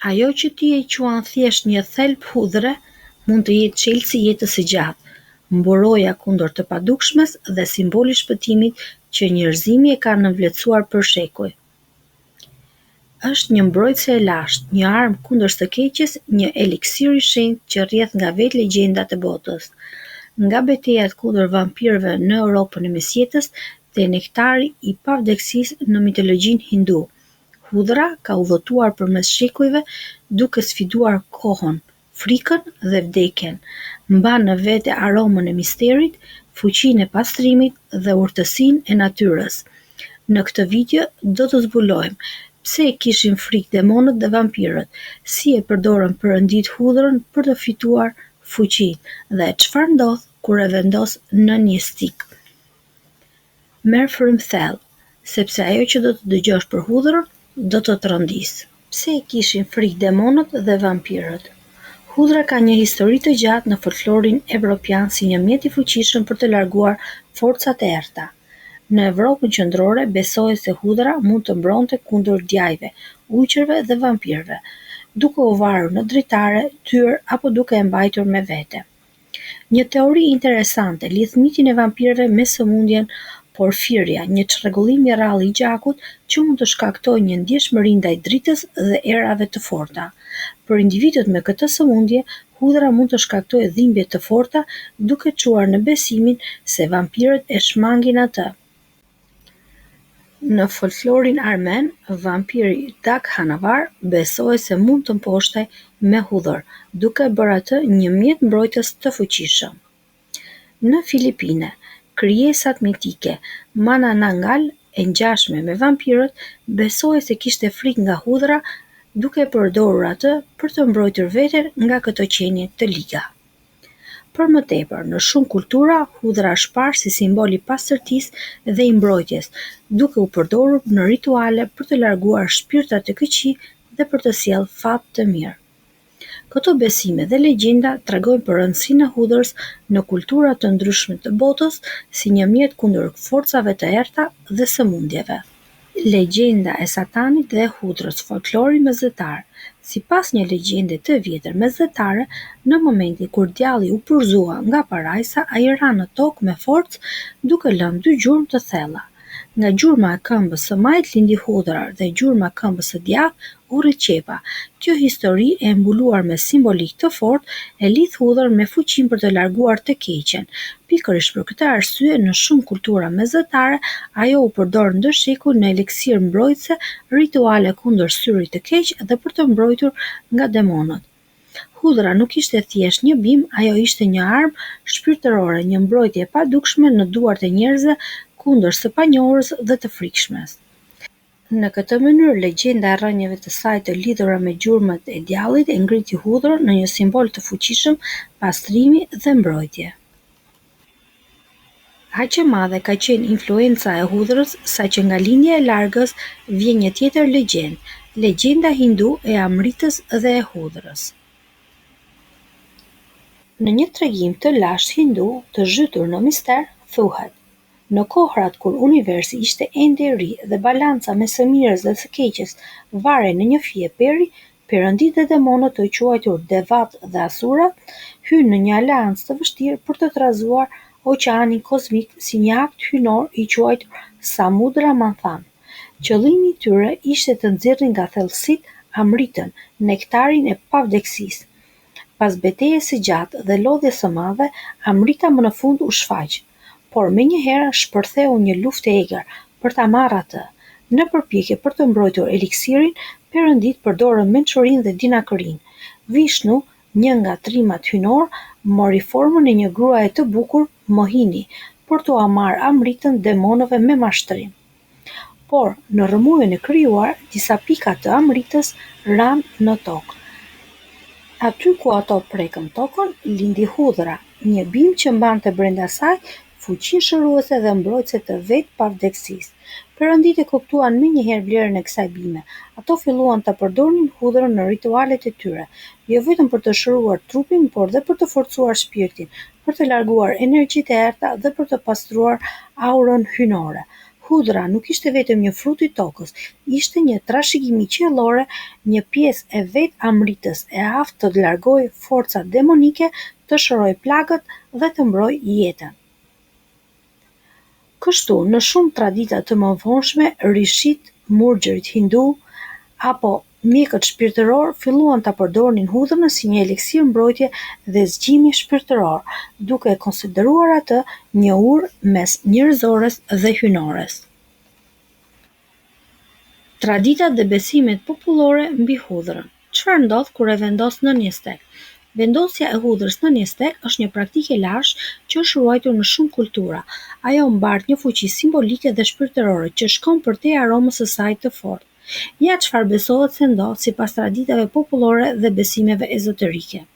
Ajo që ti e quan thjesht një thelb hudhre, mund të jetë çelësi i jetës së gjatë, mburoja kundër të padukshmes dhe simboli i shpëtimit që njerëzimi e ka nënvlerësuar për shekuj. Është një mbrojtëse e lashtë, një armë kundër së keqes, një eliksir i shenjtë që rrjedh nga vetë legjendat e botës. Nga betejat kundër vampirëve në Europën e Mesjetës te nektari i pavdekësisë në mitologjinë hindu. Hudhra ka udhëtuar përmes shekujve duke sfiduar kohën, frikën dhe vdekjen. Mban në vete aromën e misterit, fuqinë e pastrimit dhe urtësinë e natyrës. Në këtë video do të zbulojmë pse e kishin frikë demonët dhe vampirët, si e përdorën perëndit hudhrën për të fituar fuqi dhe çfarë ndodh kur e vendos në një stik. Merr frym thellë, sepse ajo që do të dëgjosh për hudhrën do të rëndisë. Pse e kishin frikë demonët dhe vampirët? Hudhra ka një histori të gjatë në folklorin evropian si një mjet i fuqishëm për të larguar forcat e errta. Në Evropën qendrore besohej se hudhra mund të mbronte kundër djajve, ujqërve dhe vampirëve, duke u varur në dritare, tyr apo duke e mbajtur me vete. Një teori interesante lidh mitin e vampirëve me sëmundjen porfiria, një çrregullim i rrallë i gjakut që mund të shkaktojë një ndjeshmëri ndaj dritës dhe erave të forta. Për individët me këtë sëmundje, hudhra mund të shkaktojë dhimbje të forta duke çuar në besimin se vampirët e shmangin atë. Në folklorin armen, vampiri Dag Hanavar besohej se mund të mposhtej me hudhër, duke bërë atë një mjet mbrojtës të fuqishëm. Në Filipine, krijesat mitike Manananggal, e ngjashme me vampirët, besohej se kishte frikë nga hudhra, duke përdorur atë për të mbrojtur veten nga këto qenie të liga. Për më tepër, në shumë kultura, hudhra është parë si simbol i pastërtisë dhe i mbrojtjes, duke u përdorur në rituale për të larguar shpirtat e këqij dhe për të sjellë fat të mirë. Këto besime dhe legjenda tregojnë për rëndësinë e hudhrës në kultura të ndryshme të botës si një mjet kundër forcave të errta dhe sëmundjeve. Legjenda e Satanit dhe e hudhrës, folklori mesdhetar. Sipas një legjende të vjetër mesdhetare, në momentin kur djalli u përzua nga parajsa, ai ra në tokë me forcë, duke lënë 2 gjurmë të thella. Nga gjurma e këmbës së majt lindi hudhra dhe gjurma e këmbës së djathtë urri qepa. Kjo histori e mbuluar me simbolik të fortë e lidh hudhrën me fuqinë për të larguar të keqen. Pikërisht për këtë arsye, në shumë kultura mesdhetare, ajo u përdor ndër shekuj në eliksir mbrojtëse, rituale kundër syrit të keq dhe për të mbrojtur nga demonët. Hudhra nuk ishte thjesht një bimë, ajo ishte një armë shpirtërore, një mbrojtje e padukshme në duart e njerëzve kundër së panjohures dhe të frikshmes. Në këtë mënyrë, legjenda e rrënjeve të saj të lidhura me gjurmët e djallit e ngriti hudhrën në një simbol të fuqishëm pastrimi dhe mbrojtje. Aq e madhe ka qenë influenca e hudhrës sa që nga lindja e largës vjen një tjetër legjendë, legjenda hindu e Amritës dhe e hudhrës. Në një tregim të lashtë hindu të zhytur në mister, thuhet: në kohrat kur universi ishte ende i ri dhe balanca mes së mirës dhe së keqes varej në një fije peri, perëndit dhe demonët të quajtur devat dhe asurat hynë në një aleancë të vështirë për të trazuar oqeanin kozmik si një akt hynor i quajtur Samudra Manthan. Qëllimi i tyre ishte të nxjerrin nga thellësitë Amritën, nektarin e pavdekësisë. Pas betejës së gjatë dhe lodhjes së madhe, Amrita më në fund u shfaq, por menjëherë shpërtheu një luftë e egër për ta marrë atë. Në përpjekje për të mbrojtur eliksirin, perëndit përdorën mençurinë dhe dinakërinë. Vishnu, një nga trimat hynor, mori formën e një gruaje të bukur, Mohini, për t'u marrë Amritën demonëve me mashtrim. Por, në rrëmujën e krijuar, disa pika të Amritës ranë në tokë. Aty ku ato prekën tokën, lindi hudhra, një bimë që mbante brenda saj fuqinë shëruese dhe mbrojtëse të vetë pavdekësisë. Perëndit e kuptuan menjëherë vlerën e kësaj bime. Ato filluan ta përdornin hudhrën në ritualet e tyre, jo vetëm për të shëruar trupin, por dhe për të forcuar shpirtin, për të larguar energjitë e errta dhe për të pastruar aurën hynore. Hudra nuk ishte vetëm një frut i tokës, ishte një trashëgimi qiellore, një pjesë e vetë amritës e aftë të largojë forcat demonike, të shëroj plagët dhe të mbroj jetën. Kështu, në shumë tradita të mëvonshme, rishit, murxhërit hindu apo mjekët shpirtëror filluan ta përdornin hudrën si një eliksir mbrojtje dhe zgjimi shpirtëror, duke e konsideruar atë një urë mes njerëzores dhe hynores. Traditat dhe besimet popullore mbi hudhrën. Çfarë ndodh kur e vendos në një stek? Vendosja e hudrës në një stek është një praktikë e lashtë që është ruajtur në shumë kultura. Ajo mbart një fuqi simbolike dhe shpirtërore që shkon përtej aromës së saj të fortë. Ja çfarë besohet se ndodh sipas traditave popullore dhe besimeve ezoterike.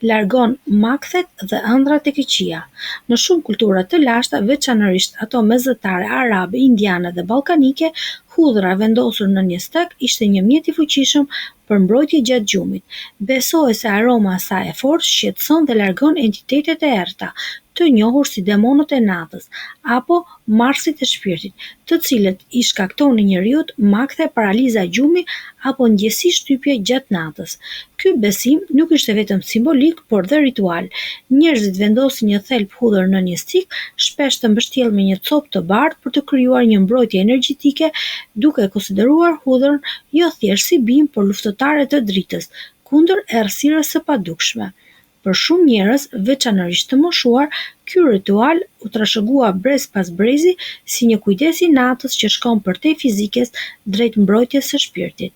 Largon makthet dhe ëndrat e këqija. Në shumë kultura të lashta, veçanërisht ato mesdhetare, arabe, indiane dhe ballkanike, hudhra vendosur në një stek ishte një mjet i fuqishëm për mbrojtje gjatë gjumit. Besohej se aroma e saj e fortë shqetëson dhe largon entitetet e errëta, të njohur si demonët e natës apo marrësit e shpirtit, të cilët i shkaktonin njeriut makthe, paraliza gjumi apo ndjesi shtypje gjatë natës. Ky besim nuk ishte vetëm simbolik, por dhe ritual. Njerëzit vendosin një thelb hudhër në një stik, shpesh të mbështjellë me një copë të bardhë për të krijuar një mbrojtje energjetike, duke e konsideruar hudhërn jo thjesht si bimë, por luftëtare të dritës, kundër errësirës së padukshme. Për shumë njerëz, veçanërisht të moshuar, ky ritual u trashëgua brez pas brezi si një kujdes i natës që shkon përtej fizikes drejt mbrojtjes së shpirtit.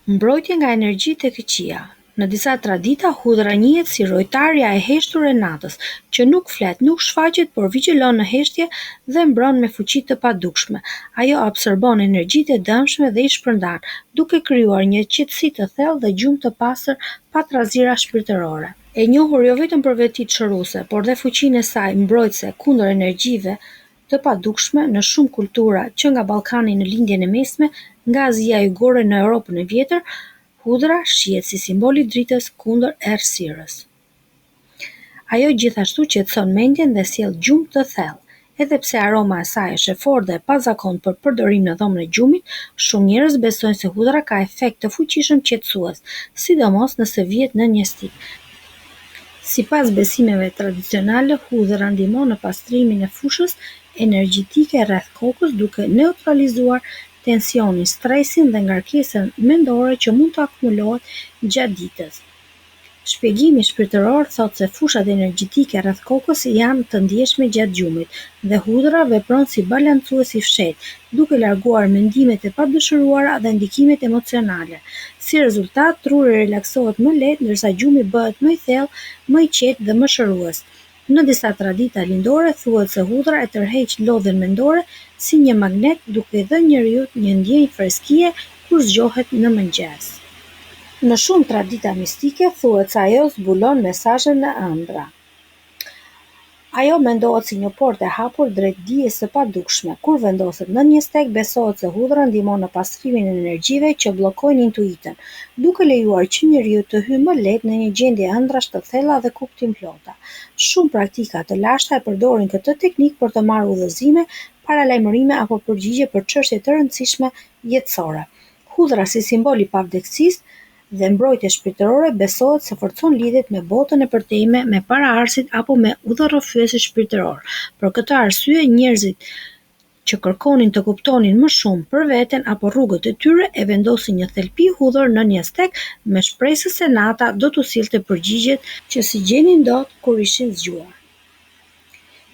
Mbrojtje nga energjitë e këqija. Në disa tradita, hudhra njihet si rojtarja e heshtur e natës, që nuk flet, nuk shfaqet, por vigjilon në heshtje dhe mbron me fuqi të padukshme. Ajo absorbon energjitë e dëmshme dhe i shpërndan, duke krijuar një qetësi të thellë dhe gjumë të pastër pa trazira shpirtërore. E njohur jo vetëm për vetitë shëruese, por dhe fuqinë e saj mbrojtëse kundër energjive të padukshme në shumë kultura, që nga Ballkani në lindjen e mesme, nga Azia Jugore në Europën e vjetër, hudhra shihet si simbol i dritës kundër errësirës. Ajo gjithashtu qetëson mendjen dhe sjell gjumë të thellë. Edhe pse aroma e saj është e fortë dhe e pazakontë për përdorim në dhomën e gjumit, shumë njerëz besojnë se hudhra ka efekt të fuqishëm qetësues, sidomos nëse vihet në një stik. Sipas besimeve tradicionale, hudhra ndihmon në pastrimin e fushës energjetike rreth kokës, duke neutralizuar tensionin, stresin dhe ngarkesën mendore që mund të akumulohet gjatë ditës. Shpjegimi shpirtëror thotë se fushat energjetike rreth kokës janë të ndjeshme gjatë gjumit dhe hudhra vepron si balancues i fshehtë, duke larguar mendimet e padëshiruara dhe ndikimet emocionale. Si rezultat, truri relaksohet më lehtë, ndërsa gjumi bëhet më i thellë, më i qetë dhe më shërues. Në disa tradita lindore thuhet se hudhra e tërheq lodhen mendore si një magnet, duke i dhënë njeriut një ndjenjë freskie kur zgjohet në mëngjes. Në shumë tradita mistike thuhet se ajo zbulon mesazhe në ëndra. Ajo mendohet si një portë e hapur drejt dijes së padukshme. Kur vendoset në një stek, besohet se hudhra ndihmon në pastrimin e energjive që bllokojnë intuitën, duke lejuar që njeriu të hyjë më lehtë në një gjendje ëndrash të thella dhe kuptimplota. Shumë praktika të lashta e përdorin këtë teknikë për të marrë udhëzime, paralajmërime apo përgjigje për çështje të rëndësishme jetësore. Hudhra si simbol i pavdekësisë dhe mbrojtje shpirtërore besohet se forcon lidhjet me botën e përtejme, me paraardhësit apo me udhërrëfyesi shpirtëror. Për këtë arsye, njerëzit që kërkonin të kuptonin më shumë për veten apo rrugët e tyre e vendosin një thelpi hudhër në një stek me shpresë se nata do t'u sillte përgjigjet që si gjenin dot kur ishin zgjuar.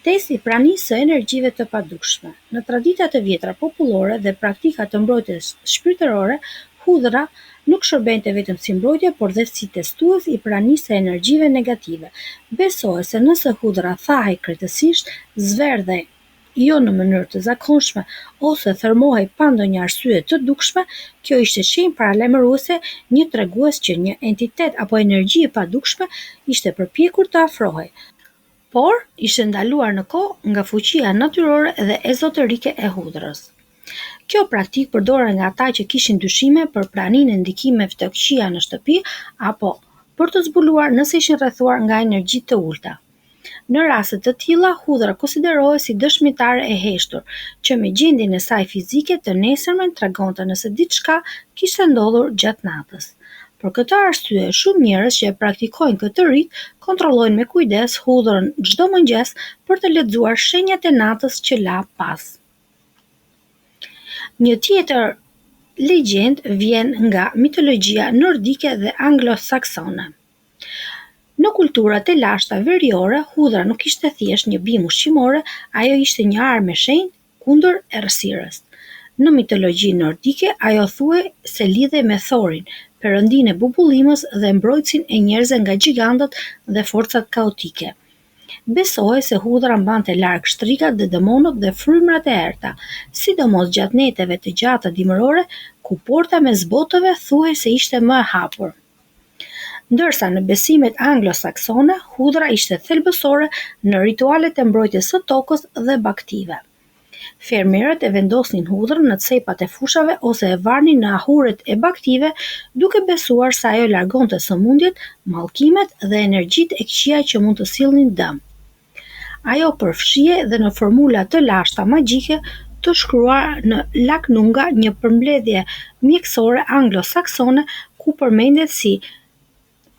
Testi i pranisë së energjive të padukshme. Në tradita të vjetra popullore dhe praktika të mbrojtjes shpirtërore, hudhra nuk shërbente vetëm si mbrojtje, por dhe si testues i pranisë së energjive negative. Besohet se nëse hudhra thahej krejtësisht, zverdhej jo në mënyrë të zakonshme ose thërmohej pa ndonjë arsye të dukshme, kjo ishte shenjë paralajmëruese, një tregues që një entitet apo energji e padukshme ishte përpjekur të afrohej, por ishte ndaluar në kohë nga fuqia natyrore dhe ezoterike e hudhrës. Kjo praktikë përdoren nga ata që kishin dyshime për praninë e ndikimeve të këqija në shtëpi apo për të zbuluar nëse ishin rrethuar nga energji të ulta. Në raste të tilla, hudhra konsiderohet si dëshmitare e heshtur, që me gjendjen e saj fizike të nesërmen tregonte nëse diçka kishte ndodhur gjatë natës. Për këtë arsye, shumë njerëz që e praktikojnë këtë rit kontrollojnë me kujdes hudhrën çdo mëngjes për të lexuar shenjat e natës që la pas. Një tjetër legjend vjen nga mitologjia nordike dhe anglosaksone. Në kulturat e lashta veriore, hudhra nuk ishte thjesht një bimë ushqimore, ajo ishte një armë e shenjtë kundër errësirës. Në mitologjinë nordike, ajo thuhej se lidhej me Thorin, perëndinë e bubullimës dhe mbrojtësin e njerëzve nga gjigantët dhe forcat kaotike. Besohej se hudhra mbante larg shtrikat dhe demonët dhe frymrat e errta, sidomos gjatë neteve të gjata dimërore, ku porta mes botëve thuhej se ishte më e hapur. Ndërsa në besimet anglosaksone, hudhra ishte thelbësore në ritualet e mbrojtjes së tokës dhe baktive. Fermerët e vendosnin hudhrën në cepat e fushave ose e varnin në ahuret e baktive, duke besuar se ajo largonte sëmundjet, mallkimet dhe energjitë e këqija që mund të sillnin dëm. Ajo përfshihej dhe në formula të lashta magjike të shkruar në Laknunga, një përmbledhje mjekësore anglosaksone ku përmendet si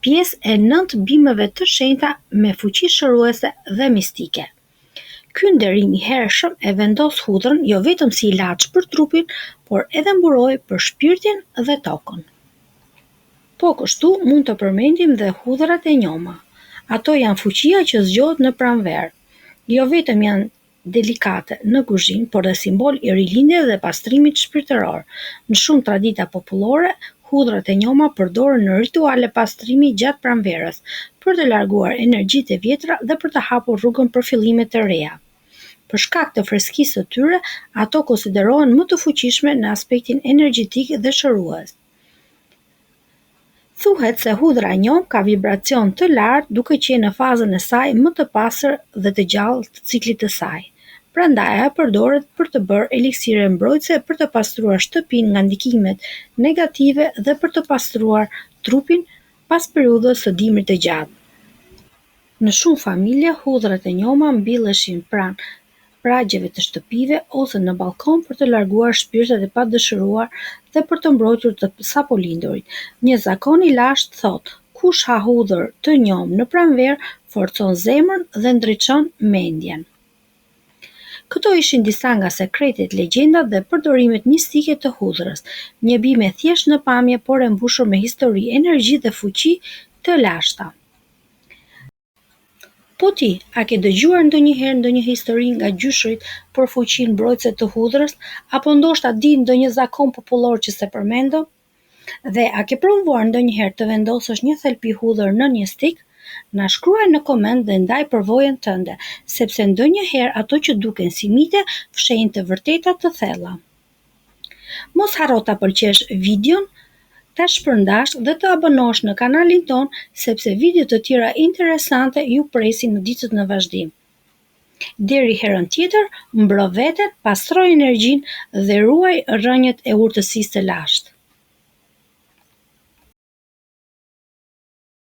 pjesë e 9 bimëve të shenjta me fuqi shëruese dhe mistike. Ky nderim i hershëm e vendos hudhrën jo vetëm si ilaç për trupin, por edhe mburoj për shpirtin dhe tokën. Po kështu mund të përmendim dhe hudhrat e njoma. Ato janë fuqia që zgjohet në pranverë. Jo vetëm janë delikate në kuzhinë, por dhe simbol i rilindjes dhe pastrimit shpirtëror. Në shumë tradita popullore, hudhrat e njoma përdoren në rituale pastrimi gjatë pranverës, për të larguar energjitë e vjetra dhe për të hapur rrugën për fillime të reja. Për shkak të freskisë së tyre, ato konsiderohen më të fuqishme në aspektin energjetik dhe shërues. Thuhet se hudhra e njom ka vibracion të lartë duke qenë në fazën e saj më të pastër dhe të gjallë të ciklit të saj. Prandaj ajo përdoret për të bërë eliksire mbrojtëse për të pastruar shtëpinë nga ndikimet negative dhe për të pastruar trupin pas periudhës së dimrit të gjatë. Në shumë familje, hudhrat e njoma mbilleshin pranë pragjeve të shtëpive ose në balkon për të larguar shpirtet e padëshiruar dhe për të mbrojtur të sapolindurit. Një zakon i lashtë thotë: kush ha hudhër të njom në pranverë forcon zemrën dhe ndriçon mendjen. Këto ishin disa nga sekretet, legjendat dhe përdorimet mistike të hudhrës, një bimë e thjeshtë në pamje, por e mbushur me histori, energji dhe fuqi të lashta. Po ti, a ke dëgjuar ndonjëherë ndonjë histori nga gjyshrit për fuqinë mbrojtëse të hudhrës, apo ndoshta di ndonjë zakon popullor që se përmendëm? Dhe a ke provuar ndonjëherë të vendosësh një thelpi hudhër në një stik? Na shkruaj në koment dhe ndaj përvojën tënde, sepse ndonjëherë ato që duken si mite fshehin të vërteta të thella. Mos harro ta pëlqesh videon, ta shpërndash dhe të abonohesh në kanalin ton, sepse video të tjera interesante ju presin në ditët në vazhdim. Deri herën tjetër, mbro veten, pastroj energjinë dhe ruaj rrënjët e urtësisë të lashtë.